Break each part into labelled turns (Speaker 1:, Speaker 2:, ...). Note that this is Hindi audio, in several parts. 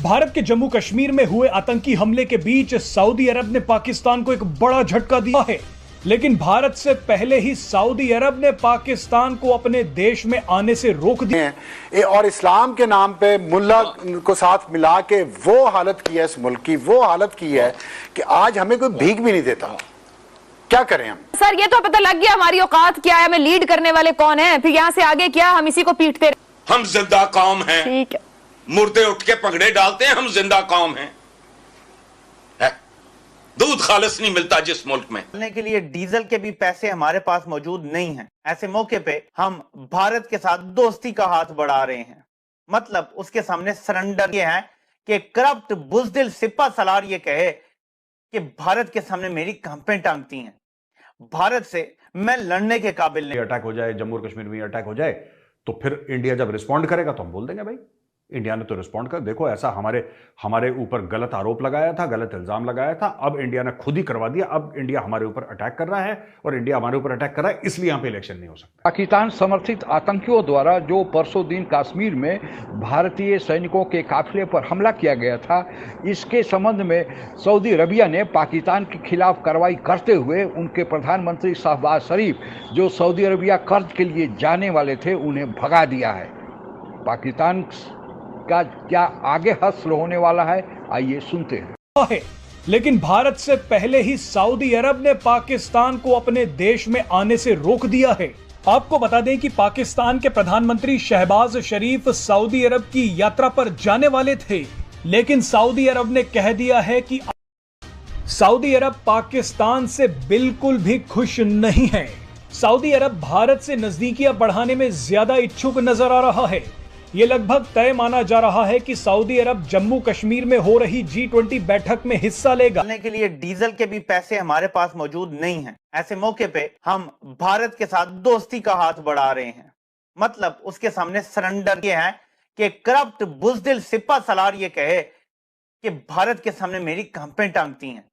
Speaker 1: भारत के जम्मू कश्मीर में हुए आतंकी हमले के बीच सऊदी अरब ने पाकिस्तान को एक बड़ा झटका दिया है। लेकिन भारत से पहले ही सऊदी अरब ने पाकिस्तान को अपने देश में आने से रोक दिया
Speaker 2: और इस्लाम के नाम पे मुल्ला को साथ मिला के वो हालत की है इस मुल्क की, वो हालत की है कि आज हमें कोई भीख भी नहीं देता। क्या करें हम?
Speaker 3: सर ये तो पता लग गया हमारी औकात क्या है, हमें लीड करने वाले कौन है, फिर यहाँ से आगे क्या, हम इसी को पीटते
Speaker 4: हम जिंदा कौम हैं।
Speaker 3: ठीक है,
Speaker 4: मुर्दे उठ के पगड़े डालते हैं, हम जिंदा कौम हैं। दूध खालिस नहीं मिलता जिस मुल्क में।
Speaker 5: चलने के लिए डीजल के भी पैसे हमारे पास मौजूद नहीं हैं। ऐसे मौके पे हम भारत के साथ दोस्ती का हाथ बढ़ा रहे हैं। मतलब उसके सामने सरेंडर ये है कि करप्ट बुज़दिल सिपा सलार ये कहे कि भारत के सामने मेरी कांपें टांगती हैं, भारत से मैं लड़ने के काबिल नहीं।
Speaker 6: अटैक हो जाए, जम्मू और कश्मीर में अटैक हो जाए तो फिर इंडिया जब रिस्पॉन्ड करेगा तो हम बोल देंगे भाई इंडिया ने तो रिस्पॉन्ड कर, देखो ऐसा हमारे ऊपर गलत आरोप लगाया था, गलत इल्जाम लगाया था, अब इंडिया ने खुद ही करवा दिया। अब इंडिया हमारे ऊपर अटैक कर रहा है और इंडिया हमारे ऊपर अटैक कर रहा है, इसलिए यहां पे इलेक्शन नहीं हो सकता।
Speaker 7: पाकिस्तान समर्थित आतंकियों द्वारा जो परसों दिन कश्मीर में भारतीय सैनिकों के काफिले पर हमला किया गया था, इसके संबंध में सऊदी अरबिया ने पाकिस्तान के खिलाफ कार्रवाई करते हुए उनके प्रधानमंत्री शहबाज शरीफ जो सऊदी अरबिया कर्ज के लिए जाने वाले थे उन्हें भगा दिया है। पाकिस्तान का क्या आगे हश्र होने वाला है, आइए सुनते हैं।
Speaker 1: लेकिन भारत से पहले ही सऊदी अरब ने पाकिस्तान को अपने देश में आने से रोक दिया है। आपको बता दें कि पाकिस्तान के प्रधानमंत्री शहबाज शरीफ सऊदी अरब की यात्रा पर जाने वाले थे, लेकिन सऊदी अरब ने कह दिया है कि सऊदी अरब पाकिस्तान से बिल्कुल भी खुश नहीं है। सऊदी अरब भारत से नजदीकियां बढ़ाने में ज्यादा इच्छुक नजर आ रहा है। ये लगभग तय माना जा रहा है कि सऊदी अरब जम्मू कश्मीर में हो रही G20 बैठक में हिस्सा लेगा।
Speaker 5: चलने के लिए डीजल के भी पैसे हमारे पास मौजूद नहीं हैं। ऐसे मौके पे हम भारत के साथ दोस्ती का हाथ बढ़ा रहे हैं। मतलब उसके सामने सरेंडर ये है कि करप्ट बुज़दिल सिपा सलार ये कहे कि भारत के सामने मेरी कांपें टांगती हैं,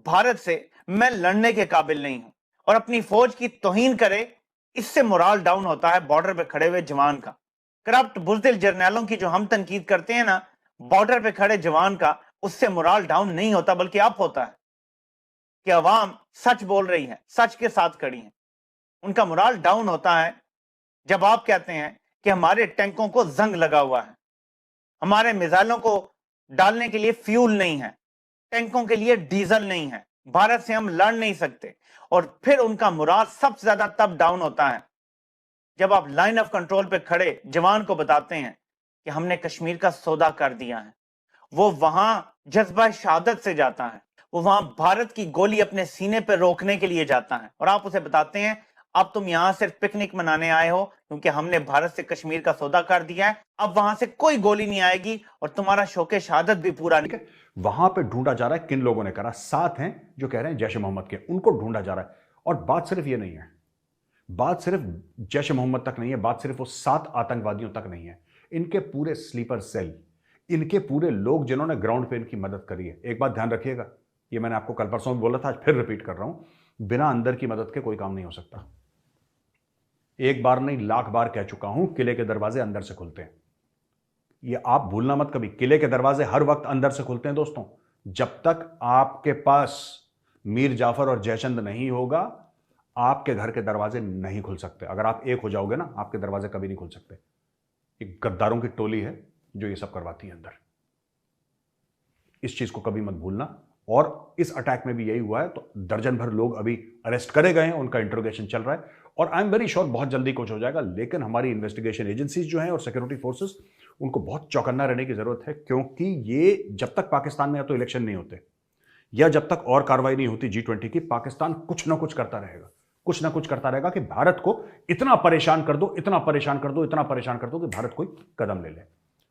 Speaker 5: भारत से मैं लड़ने के काबिल नहीं हूं, और अपनी फौज की तौहीन करे। इससे मोराल डाउन होता है बॉर्डर पे खड़े हुए जवान का। करप्ट बुज़दिल जर्नैलों की जो हम तनकीद करते हैं ना, बॉर्डर पे खड़े जवान का, उससे मोराल डाउन नहीं होता बल्कि अप होता है कि अवाम सच बोल रही है, सच के साथ खड़ी है। उनका मोराल डाउन होता है जब आप कहते हैं कि हमारे टैंकों को जंग लगा हुआ है, हमारे मिसाइलों को डालने के लिए फ्यूल नहीं है, टैंकों के लिए डीजल नहीं है, भारत से हम लड़ नहीं सकते। और फिर उनका मोराल सबसे ज्यादा तब डाउन होता है जब आप लाइन ऑफ कंट्रोल पे खड़े जवान को बताते हैं कि हमने कश्मीर का सौदा कर दिया है। वो वहां जज्बा शहादत से जाता है, वो वहां भारत की गोली अपने सीने पे रोकने के लिए जाता है, और आप उसे बताते हैं अब तुम यहां सिर्फ पिकनिक मनाने आए हो क्योंकि हमने भारत से कश्मीर का सौदा कर दिया है, अब वहां से कोई गोली नहीं आएगी और तुम्हारा शौके शहादत भी पूरा नहीं।
Speaker 6: वहां पे ढूंढा जा रहा है किन लोगों ने करा, 7 हैं जो कह रहे हैं जैश ए मोहम्मद के, उनको ढूंढा जा रहा है। और बात सिर्फ ये नहीं है, बात सिर्फ जैश ए मोहम्मद तक नहीं है, बात सिर्फ वो 7 आतंकवादियों तक नहीं है, इनके पूरे स्लीपर सेल, इनके पूरे लोग जिन्होंने ग्राउंड पे इनकी मदद करी है। एक बात ध्यान रखिएगा, ये मैंने आपको कल परसों बोला था, आज फिर रिपीट कर रहा हूं, बिना अंदर की मदद के कोई काम नहीं हो सकता। एक बार नहीं लाख बार कह चुका हूं, किले के दरवाजे अंदर से खुलते हैं। ये आप भूलना मत कभी, किले के दरवाजे हर वक्त अंदर से खुलते हैं दोस्तों। जब तक आपके पास मीर जाफर और जयचंद नहीं होगा, आपके घर के दरवाजे नहीं खुल सकते। अगर आप एक हो जाओगे ना, आपके दरवाजे कभी नहीं खुल सकते। एक गद्दारों की टोली है जो ये सब करवाती है अंदर, इस चीज को कभी मत भूलना। और इस अटैक में भी यही हुआ है, तो दर्जन भर लोग अभी अरेस्ट करे गए हैं, उनका इंट्रोगेशन चल रहा है, और आई एम वेरी श्योर बहुत जल्दी कुछ हो जाएगा। लेकिन हमारी इन्वेस्टिगेशन एजेंसीज जो हैं और सिक्योरिटी फोर्सेस, उनको बहुत चौकन्ना रहने की जरूरत है, क्योंकि ये जब तक पाकिस्तान में या तो इलेक्शन नहीं होते या जब तक और कार्रवाई नहीं होती G20 की, पाकिस्तान कुछ ना कुछ करता रहेगा, कुछ ना कुछ करता रहेगा कि भारत को इतना परेशान कर दो, इतना परेशान कर दो, इतना परेशान कर दो कि भारत कोई कदम ले ले।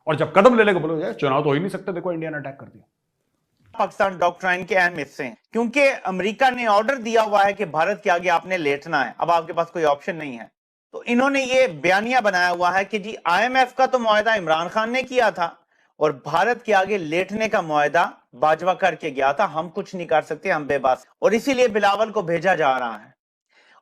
Speaker 6: और जब कदम ले लेगा बोलो यार चुनाव तो हो ही नहीं सकते, देखो इंडिया ने अटैक कर दिया।
Speaker 5: पाकिस्तान डॉक्ट्राइन के अहम हिस्से हैं, क्योंकि अमेरिका ने ऑर्डर दिया हुआ है कि भारत के आगे आपने लेटना है, अब आपके पास कोई ऑप्शन नहीं है। तो इन्होंने ये बयानिया बनाया हुआ है कि जी IMF का तो मुआहदा इमरान खान ने किया था और भारत के आगे लेटने का मुआहदा बाजवा करके गया था, हम कुछ नहीं कर सकते, हम बेबस, और इसीलिए बिलावल को भेजा जा रहा है।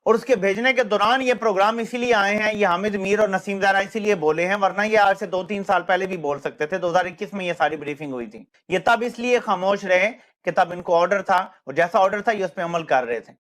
Speaker 5: और उसके भेजने के दौरान ये प्रोग्राम इसीलिए आए हैं, ये हामिद मीर और नसीम ज़ारा इसीलिए बोले हैं, वरना ये आज से 2-3 साल पहले भी बोल सकते थे। 2021 में ये सारी ब्रीफिंग हुई थी। ये तब इसलिए खामोश रहे कि तब इनको ऑर्डर था और जैसा ऑर्डर था ये उस पर अमल कर रहे थे।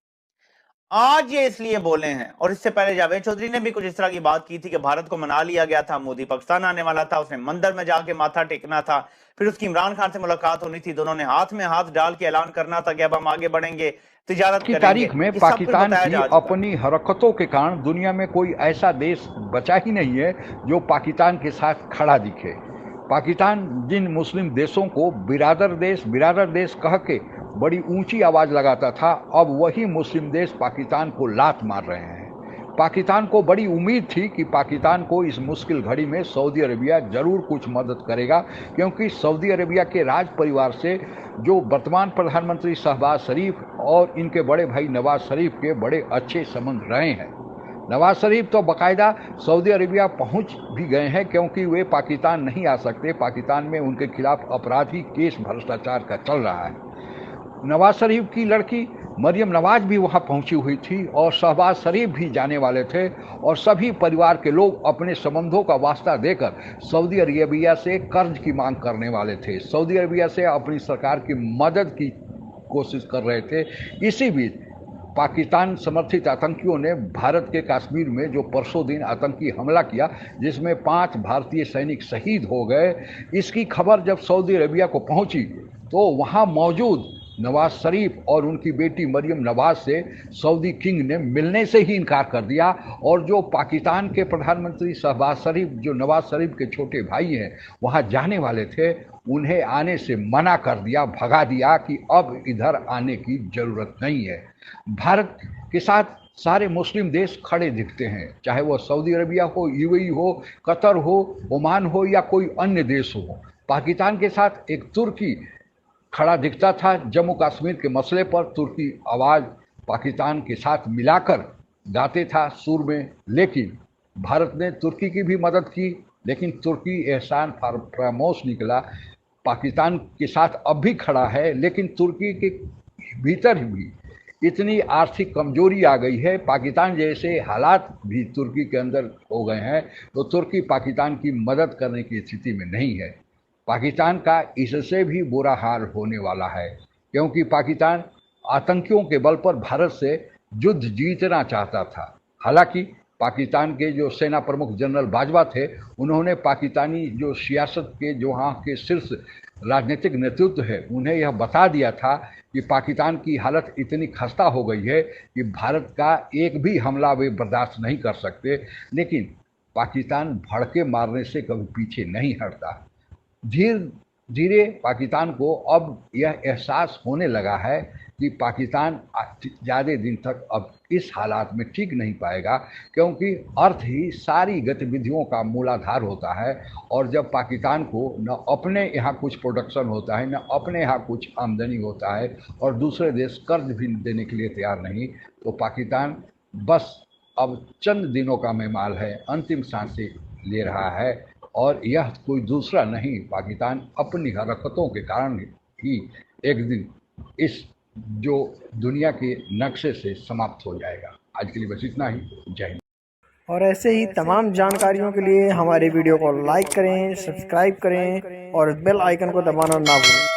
Speaker 5: आज ये इसलिए बोले हैं, और इससे पहले जावेद चौधरी ने भी कुछ इस तरह की बात की थी कि भारत को मना लिया गया था, मोदी पाकिस्तान आने वाला था, उसने मंदिर में जाके माथा टेकना था, फिर उसकी इमरान खान से मुलाकात होनी थी, दोनों ने हाथ में हाथ डाल के ऐलान करना था कि अब हम आगे बढ़ेंगे, तिजारत
Speaker 7: की
Speaker 5: करेंगे।
Speaker 7: तारीख में
Speaker 5: ये सब कुछ
Speaker 7: पाकिस्तान
Speaker 5: बताया
Speaker 7: की
Speaker 5: जा चुका।
Speaker 7: अपनी हरकतों के कारण दुनिया में कोई ऐसा देश बचा ही नहीं है जो पाकिस्तान के साथ खड़ा दिखे। पाकिस्तान जिन मुस्लिम देशों को बिरादर देश कह के बड़ी ऊंची आवाज लगाता था, अब वही मुस्लिम देश पाकिस्तान को लात मार रहे हैं। पाकिस्तान को बड़ी उम्मीद थी कि पाकिस्तान को इस मुश्किल घड़ी में सऊदी अरेबिया जरूर कुछ मदद करेगा, क्योंकि सऊदी अरेबिया के राज परिवार से जो वर्तमान प्रधानमंत्री शहबाज शरीफ और इनके बड़े भाई नवाज शरीफ के बड़े अच्छे संबंध रहे हैं। नवाज शरीफ तो बाकायदा सऊदी अरेबिया पहुंच भी गए हैं, क्योंकि वे पाकिस्तान नहीं आ सकते। पाकिस्तान में उनके खिलाफ आपराधिक केस भ्रष्टाचार का चल रहा है। नवाज शरीफ की लड़की मरियम नवाज भी वहां पहुंची हुई थी और शहबाज शरीफ भी जाने वाले थे, और सभी परिवार के लोग अपने संबंधों का वास्ता देकर सऊदी अरेबिया से कर्ज की मांग करने वाले थे, सऊदी अरेबिया से अपनी सरकार की मदद की कोशिश कर रहे थे। इसी बीच पाकिस्तान समर्थित आतंकियों ने भारत के कश्मीर में जो परसों दिन आतंकी हमला किया, जिसमें 5 भारतीय सैनिक शहीद हो गए, इसकी खबर जब सऊदी अरेबिया को पहुंची तो वहां मौजूद नवाज शरीफ और उनकी बेटी मरियम नवाज से सऊदी किंग ने मिलने से ही इनकार कर दिया, और जो पाकिस्तान के प्रधानमंत्री शहबाज शरीफ, जो नवाज शरीफ के छोटे भाई हैं, वहां जाने वाले थे, उन्हें आने से मना कर दिया, भगा दिया कि अब इधर आने की जरूरत नहीं है। भारत के साथ सारे मुस्लिम देश खड़े दिखते हैं, चाहे वो सऊदी अरेबिया हो, यूएई हो, कतर हो, ओमान हो या कोई अन्य देश हो। पाकिस्तान के साथ एक तुर्की खड़ा दिखता था जम्मू कश्मीर के मसले पर। तुर्की आवाज़ पाकिस्तान के साथ मिलाकर गाते था सुर में, लेकिन भारत ने तुर्की की भी मदद की, लेकिन तुर्की एहसान फरामोश निकला। पाकिस्तान के साथ अब भी खड़ा है, लेकिन तुर्की के भीतर भी इतनी आर्थिक कमजोरी आ गई है, पाकिस्तान जैसे हालात भी तुर्की के अंदर हो गए हैं, तो तुर्की पाकिस्तान की मदद करने की स्थिति में नहीं है। पाकिस्तान का इससे भी बुरा हाल होने वाला है, क्योंकि पाकिस्तान आतंकियों के बल पर भारत से युद्ध जीतना चाहता था। हालांकि पाकिस्तान के जो सेना प्रमुख जनरल बाजवा थे, उन्होंने पाकिस्तानी जो सियासत के जो वहाँ के शीर्ष राजनीतिक नेतृत्व है, उन्हें यह बता दिया था कि पाकिस्तान की हालत इतनी खस्ता हो गई है कि भारत का एक भी हमला वे बर्दाश्त नहीं कर सकते। लेकिन पाकिस्तान भड़के मारने से कभी पीछे नहीं हटता। धीरे धीरे पाकिस्तान को अब यह एहसास होने लगा है कि पाकिस्तान ज़्यादा दिन तक अब इस हालात में टिक नहीं पाएगा, क्योंकि अर्थ ही सारी गतिविधियों का मूलाधार होता है। और जब पाकिस्तान को न अपने यहाँ कुछ प्रोडक्शन होता है, न अपने यहाँ कुछ आमदनी होता है, और दूसरे देश कर्ज भी देने के लिए तैयार नहीं, तो पाकिस्तान बस अब चंद दिनों का मेहमान है, अंतिम सांसें ले रहा है। और यह कोई दूसरा नहीं, पाकिस्तान अपनी हरकतों के कारण ही एक दिन इस जो दुनिया के नक्शे से समाप्त हो जाएगा। आज के लिए बस इतना ही। जय हिंद।
Speaker 8: और ऐसे ही तमाम जानकारियों के लिए हमारे वीडियो को लाइक करें, सब्सक्राइब करें और बेल आइकन को दबाना ना भूलें।